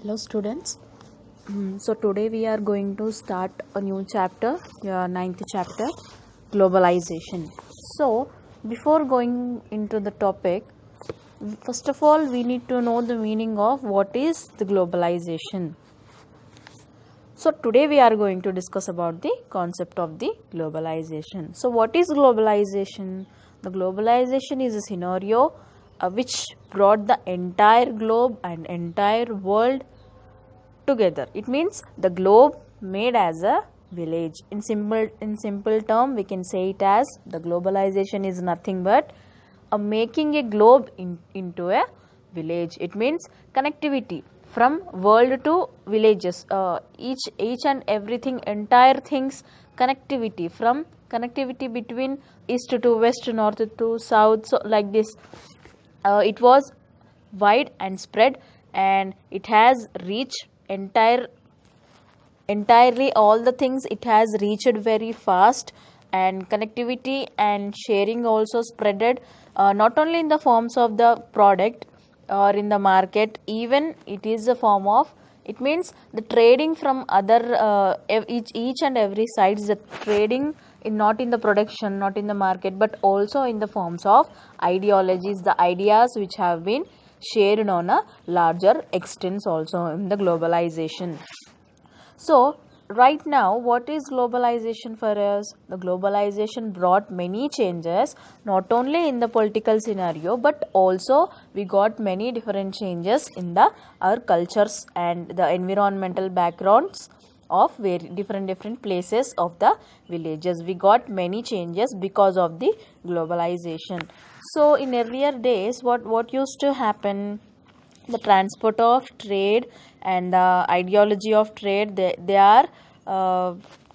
Hello students. So today we are going to start a new chapter, ninth chapter, globalization. So before going into the topic, first of all we need to know the meaning of what is the globalization. So today we are going to discuss about the concept of the globalization. So what is globalization? The globalization is a scenario which brought the entire globe and entire world together. It means the globe made as a village. In simple term we can say it as the globalization is nothing but making a globe into a village. It means connectivity from world to villages, each and everything, entire things, connectivity between east to west, north to south, so like this. It was wide and spread, and it has reached entirely all the things. It has reached very fast, and connectivity and sharing also spreaded, not only in the forms of the product or in the market, even it is a form of, it means the trading from other, each and every sides, the trading in, not in the production, not in the market, but also in the forms of ideologies, the ideas which have been shared on a larger extent also in the globalization. So, right now, what is globalization for us? The globalization brought many changes, not only in the political scenario, but also we got many different changes in the our cultures and the environmental backgrounds of very different places of the villages. We got many changes because of the globalization. So, in earlier days, what used to happen? The transport of trade and the ideology of trade, they are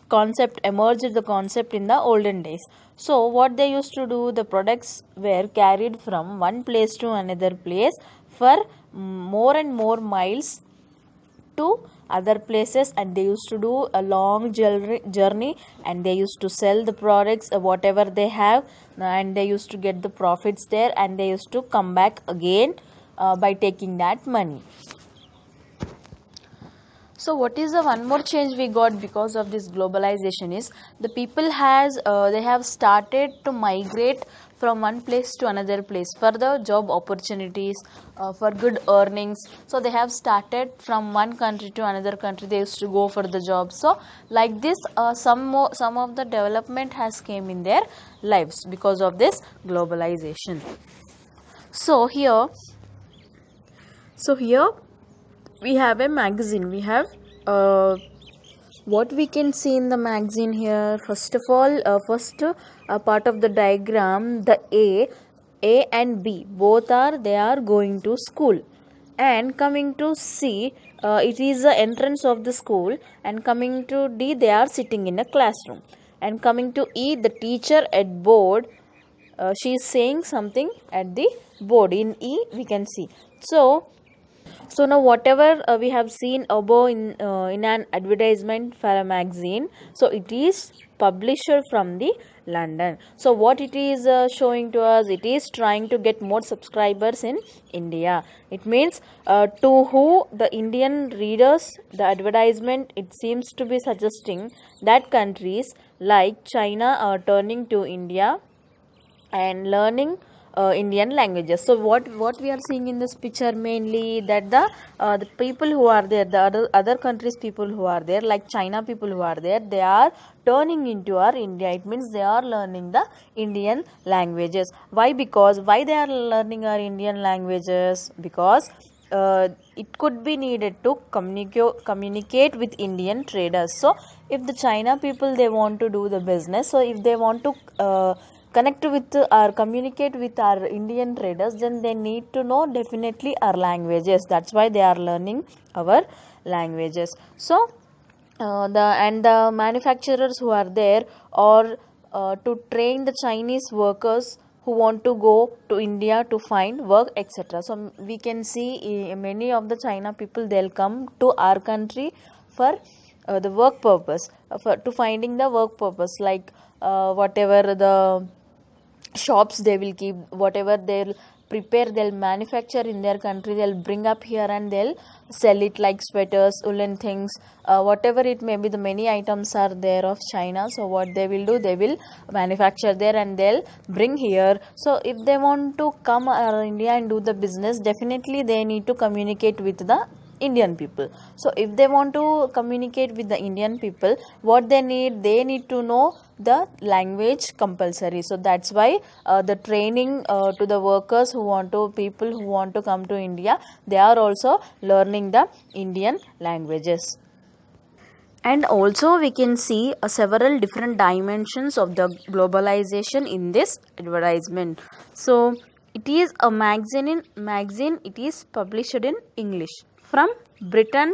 concept emerged, the concept in the olden days. So what they used to do, the products were carried from one place to another place for more and more miles to other places, and they used to do a long journey, and they used to sell the products, whatever they have, and they used to get the profits there, and they used to come back again by taking that money. So what is the one more change we got because of this globalization is the people has they have started to migrate from one place to another place for the job opportunities, for good earnings. So they have started from one country to another country, they used to go for the job. So like this, some of the development has came in their lives because of this globalization. So here we have a magazine. We have uh, what we can see in the magazine here. First of all, first part of the diagram, the A and B both are, they are going to school, and coming to C, it is the entrance of the school, and coming to D, they are sitting in a classroom, and coming to E, the teacher at board, she is saying something at the board. In E we can see. So now whatever we have seen above in an advertisement for a magazine, so it is published from the London. So what it is showing to us, it is trying to get more subscribers in India. It means to who the Indian readers, the advertisement, it seems to be suggesting that countries like China are turning to India and learning Indian languages. So what we are seeing in this picture mainly, that the people who are there, the other countries people who are there, like China people who are there, they are turning into our India. It means they are learning the Indian languages. Why? Because why they are learning our Indian languages? Because it could be needed to communicate with Indian traders. So if the China people, they want to do the business, so if they want to connect with or communicate with our Indian traders, then they need to know definitely our languages. That's why they are learning our languages. So the manufacturers who are there, or to train the Chinese workers who want to go to India to find work, etc. So we can see many of the China people, they'll come to our country for the work purpose, for to finding the work purpose, like whatever the shops they will keep, whatever their prepare, they'll manufacture in their country, they'll bring up here and they'll sell it like sweaters, woolen things, whatever it may be. The many items are there of China. So what they will do, they will manufacture there and they'll bring here. So if they want to come India and do the business, definitely they need to communicate with the Indian people. So if they want to communicate with the Indian people, what they need to know the language compulsory. So that's why the training to the workers who want to, people who want to come to India, they are also learning the Indian languages. And also we can see several different dimensions of the globalization in this advertisement. So it is a magazine, it is published in English from Britain,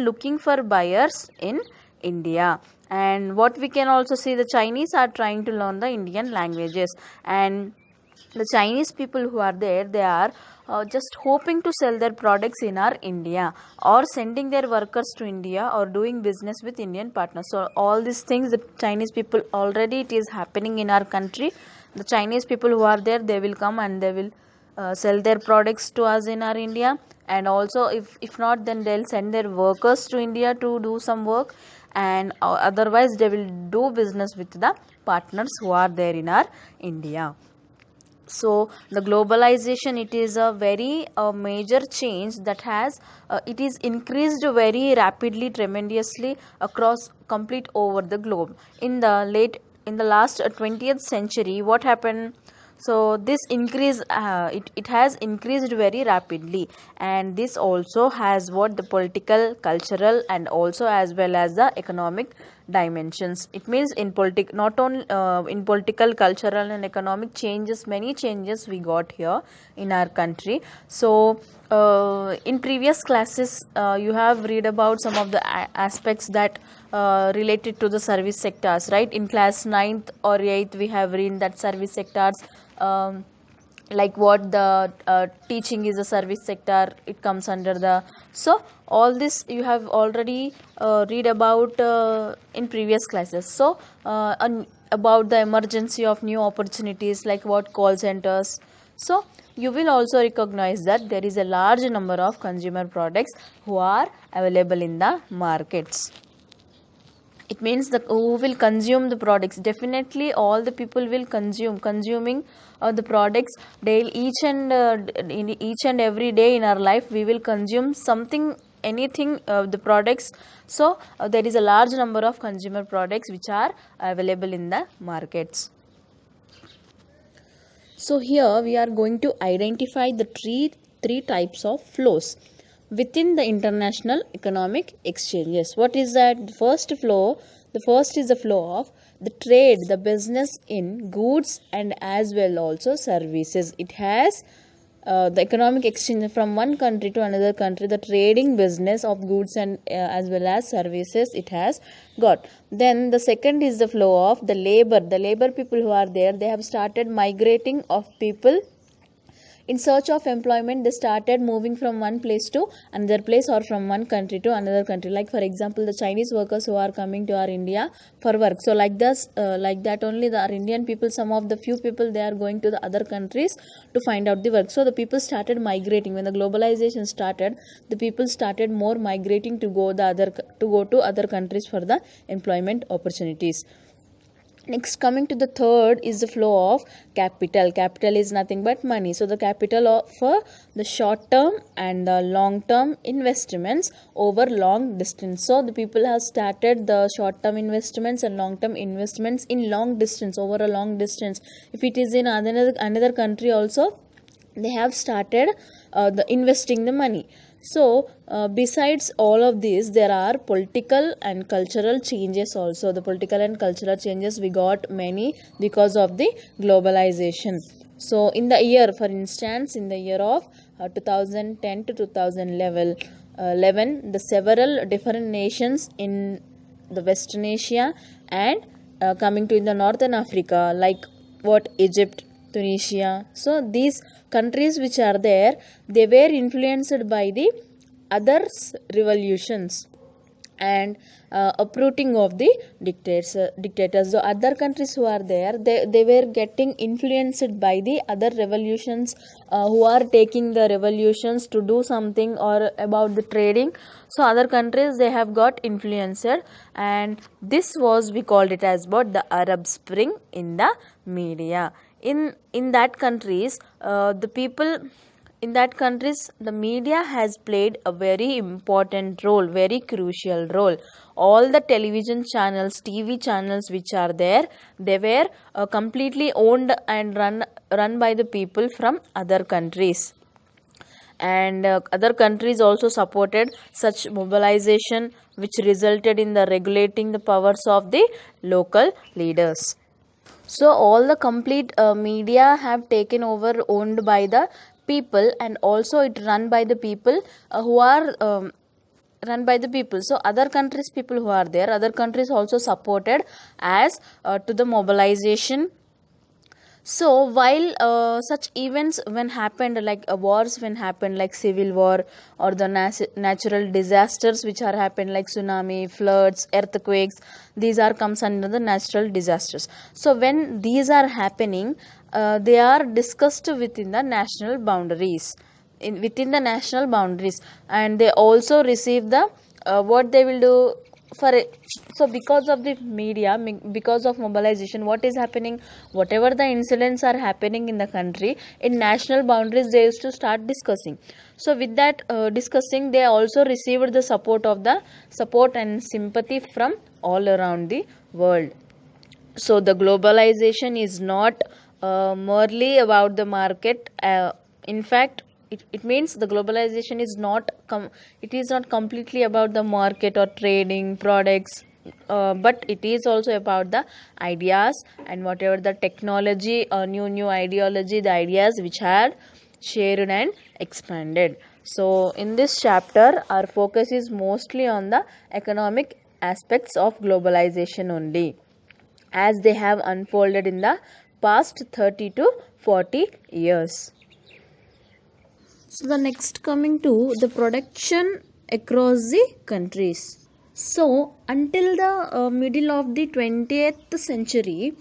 looking for buyers in India. And what we can also see, the Chinese are trying to learn the Indian languages, and the Chinese people who are there, they are just hoping to sell their products in our India, or sending their workers to India, or doing business with Indian partners. So all these things, the Chinese people, already it is happening in our country. The Chinese people who are there, they will come and they will sell their products to us in our India. And also if not, then they'll send their workers to India to do some work, and otherwise they will do business with the partners who are there in our India. So the globalization, it is a very major change that has it is increased very rapidly, tremendously across complete over the globe. In the last 20th century, what happened? So this increase, it has increased very rapidly, and this also has what the political, cultural, and also as well as the economic dimensions. It means in not only in political, cultural, and economic changes, many changes we got here in our country. So in previous classes, you have read about some of the aspects that related to the service sectors, right? In class 9th or 8th, we have read that service sectors, like what the teaching is a service sector, it comes under the. So all this you have already read about in previous classes. So about the emergency of new opportunities, like what call centers. So you will also recognize that there is a large number of consumer products who are available in the markets. It means that who will consume the products, definitely all the people will consuming the products daily, in each and every day in our life we will consume something, anything, the products. So there is a large number of consumer products which are available in the markets. So here we are going to identify the three types of flows within the international economic exchanges. What is that? The first is the flow of the trade, the business in goods and as well also services. It has the economic exchange from one country to another country, the trading business of goods and as well as services it has got. Then the second is the flow of the labor people who are there, they have started migrating of people in search of employment. They started moving from one place to another place, or from one country to another country. Like for example, the Chinese workers who are coming to our India for work. So like this, like that only, the our Indian people, some of the few people, they are going to the other countries to find out the work. So the people started migrating. When the globalization started, the people started more migrating to go to other countries for the employment opportunities. Next, coming to the third is the flow of capital is nothing but money. So the capital for the short term and the long term investments over long distance. So the people have started the short term investments and long term investments in long distance, over a long distance. If it is in another country also, they have started the investing the money. So besides all of these, there are political and cultural changes also. The political and cultural changes we got many because of the globalization. So in the year, for instance, in the year of 2010 to 2011, the several different nations in the Western Asia and coming to in the Northern Africa, like what Egypt, Tunisia. So these countries which are there, they were influenced by the others revolutions, and uprooting of the dictators. The other countries who are there, they were getting influenced by the other revolutions, who are taking the revolutions to do something or about the trading. So other countries, they have got influenced, and this was, we called it as what, the Arab Spring in the media. In that countries, the people in that countries, the media has played a very important role, very crucial role. All the television channels, TV channels which are there, they were completely owned and run by the people from other countries. And other countries also supported such mobilization, which resulted in the regulating the powers of the local leaders. So all the complete media have taken over, owned by the people, and also it run by the people, who are run by the people. So other countries people who are there, other countries also supported as to the mobilization. So while such events when happened, like wars when happened, like civil war, or the natural disasters which are happened, like tsunami, floods, earthquakes, these are comes under the natural disasters. So when these are happening, they are discussed within the national boundaries, within the national boundaries, and they also receive the what they will do for it. So because of the media, because of mobilization, what is happening, whatever the incidents are happening in the country, in national boundaries, they used to start discussing. So with that discussing, they also received the support and sympathy from all around the world. So the globalization is not merely about the market. In fact, it means the globalization is not it is not completely about the market or trading products, but it is also about the ideas and whatever the technology or new ideology, the ideas which are shared and expanded. So in this chapter, our focus is mostly on the economic aspects of globalization only, as they have unfolded in the past 30 to 40 years. So the next coming to the production across the countries. So until the middle of the 20th century,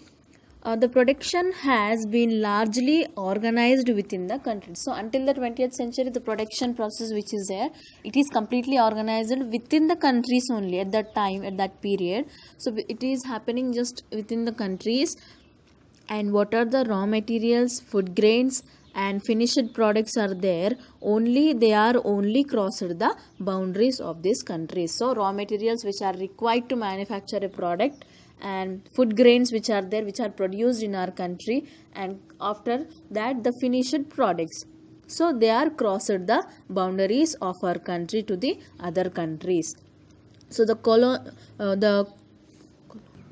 the production has been largely organized within the country. So until the 20th century, the production process which is there, it is completely organized within the countries only at that time, at that period. So it is happening just within the countries. And what are the raw materials, food grains, and finished products are there, only they are only crossed the boundaries of this country. So raw materials which are required to manufacture a product, and food grains which are there, which are produced in our country, and after that the finished products, so they are crossed the boundaries of our country to the other countries. So the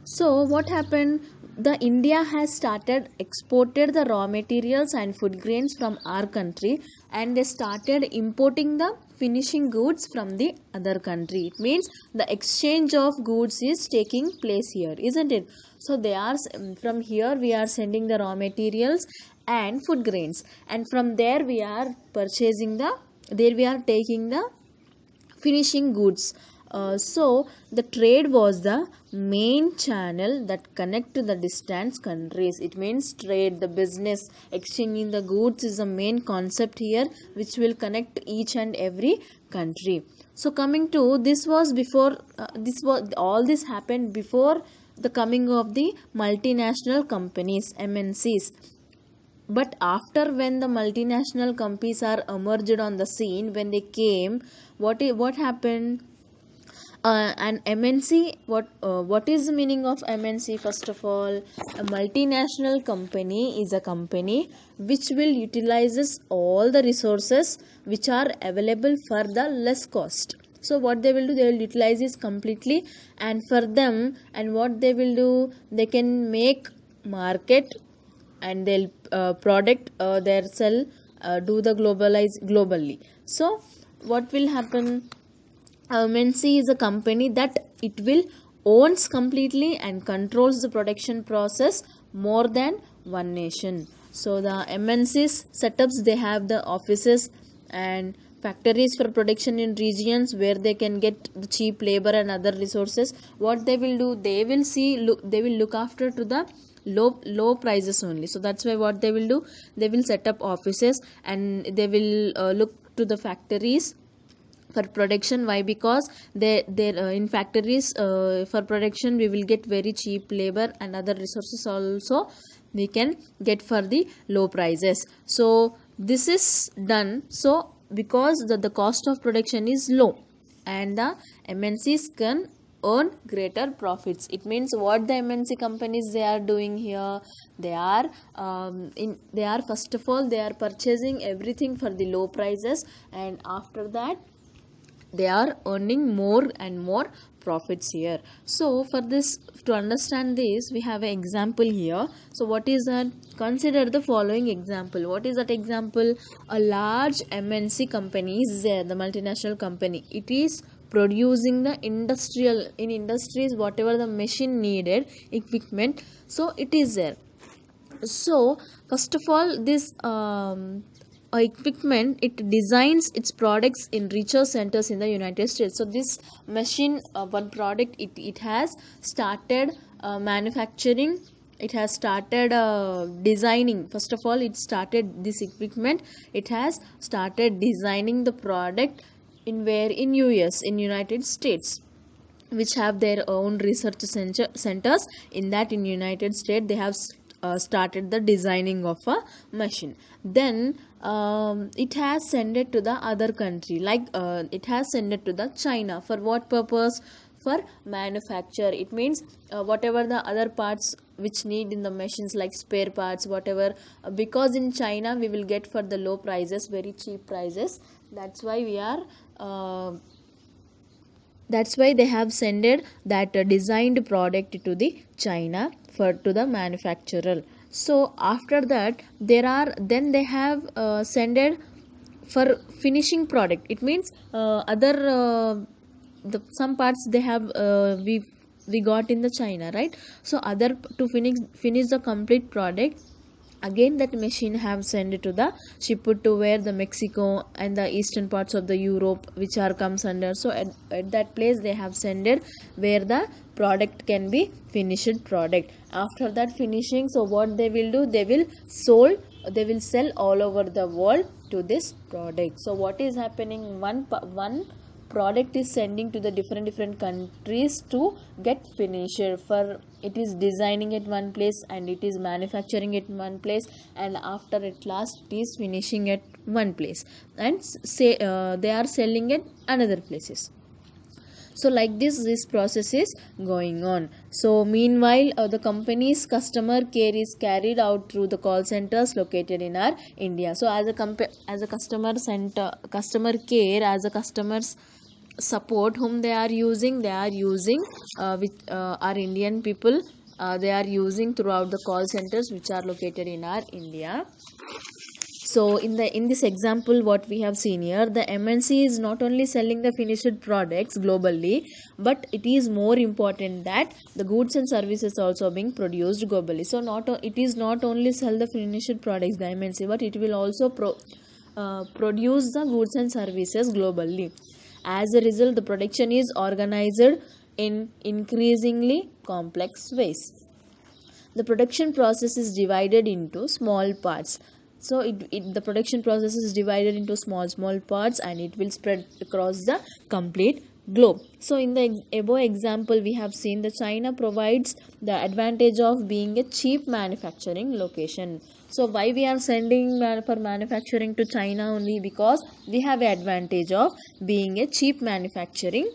so what happened? The India has started exported the raw materials and food grains from our country, and they started importing the finishing goods from the other country. It means the exchange of goods is taking place here, isn't it? So they are from here we are sending the raw materials and food grains, and from there we are purchasing there we are taking the finishing goods. So the trade was the main channel that connect to the distant countries. It means trade, the business, exchanging the goods is the main concept here, which will connect each and every country. So coming to this was before this was all this happened before the coming of the multinational companies, MNCs. But after, when the multinational companies are emerged on the scene, when they came, what happened? An MNC, what is the meaning of MNC? First of all, a multinational company is a company which will utilizes all the resources which are available for the less cost. So what they will do, they will utilize this completely, and for them, and what they will do, they can make market, and they'll product their sell, do the globally. So what will happen? MNC is a company that it will owns completely and controls the production process more than one nation. So the MNCs setups, they have the offices and factories for production in regions where they can get the cheap labor and other resources. What they will do, they will they will look after to the low prices only. So that's why what they will do, they will set up offices and they will look to the factories for production. Why? Because they in factories for production we will get very cheap labor and other resources also we can get for the low prices. So this is done, so because the cost of production is low and the MNCs can earn greater profits. It means what the MNC companies they are doing here, they are they are first of all they are purchasing everything for the low prices, and after that they are earning more and more profits here. So for this, to understand this, we have an example here. So what is that? Consider the following example. What is that example? A large MNC company is there, the multinational company. It is producing the in industries whatever the machine needed equipment, so it is there. So first of all, this equipment, it designs its products in research centers in the United States. So this machine, one product, it has started manufacturing, it has started designing. First of all, it started this equipment, it has started designing the product in where? In US, in United States, which have their own research centers. In that, in United States, they have started the designing of a machine. Then it has sent it to the other country, like it has sent it to the China. For what purpose? For manufacture. It means whatever the other parts which need in the machines, like spare parts, whatever, because in China we will get for the low prices, very cheap prices. That's why we are that's why they have sended that designed product to the China for to the manufacturer. So after that, there are, then they have sended for finishing product. It means other some parts they have we got in the China, right? So other, to finish the complete product, again that machine have sent it to the ship to where? The Mexico and the eastern parts of the Europe, which are comes under. So at that place they have sent it where the product can be finished product. After that finishing, so what they will do, they will sell all over the world to this product. So what is happening, one product is sending to the different countries to get finished. For it is designing at one place and it is manufacturing at one place, and after at last it is finishing at one place, and say they are selling at another places. So like this process is going on. So meanwhile, the company's customer care is carried out through the call centers located in our India. So as a customer center, customer care, as a customer's support, whom they are using, with our Indian people, they are using throughout the call centers which are located in our India. So in this example what we have seen here, the MNC is not only selling the finished products globally, but it is more important that the goods and services also being produced globally. So it is not only sell the finished products, the MNC, but it will also produce the goods and services globally. As a result, the production is organized in increasingly complex ways. The production process is divided into small parts. So the production process is divided into small parts, and it will spread across the complete globe. So in the above example, we have seen that China provides the advantage of being a cheap manufacturing location. So why we are sending for manufacturing to China only? Because we have an advantage of being a cheap manufacturing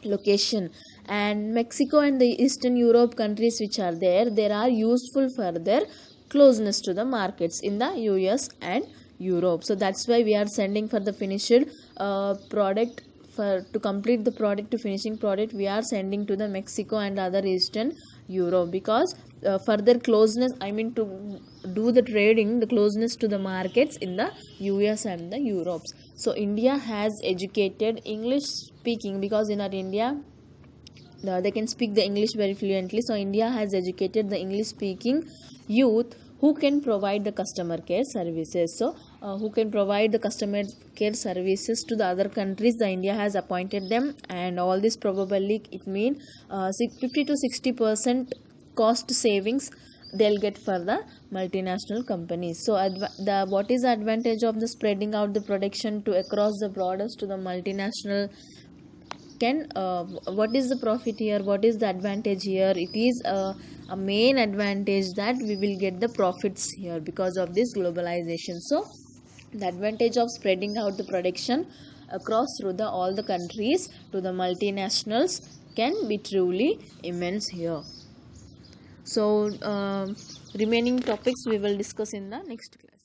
location. And Mexico and the Eastern Europe countries which are there are useful for their closeness to the markets in the US and Europe. So that's why we are sending for the finished product. For to complete the product, to finishing product, we are sending to the Mexico and other Eastern Europe, because further closeness, I mean to do the trading, the closeness to the markets in the US and the Europes. So India has educated English speaking, because in our India they can speak the English very fluently. So India has educated the English speaking youth who can provide the customer care services. So who can provide the customer care services to the other countries, the India has appointed them, and all this probably it mean 50 to 60% cost savings they'll get for the multinational companies. So the what is the advantage of the spreading out the production to across the borders to the multinational can what is the profit here, what is the advantage here? It is a main advantage that we will get the profits here because of this globalization. So the advantage of spreading out the production across through the all the countries to the multinationals can be truly immense here. So remaining topics we will discuss in the next class.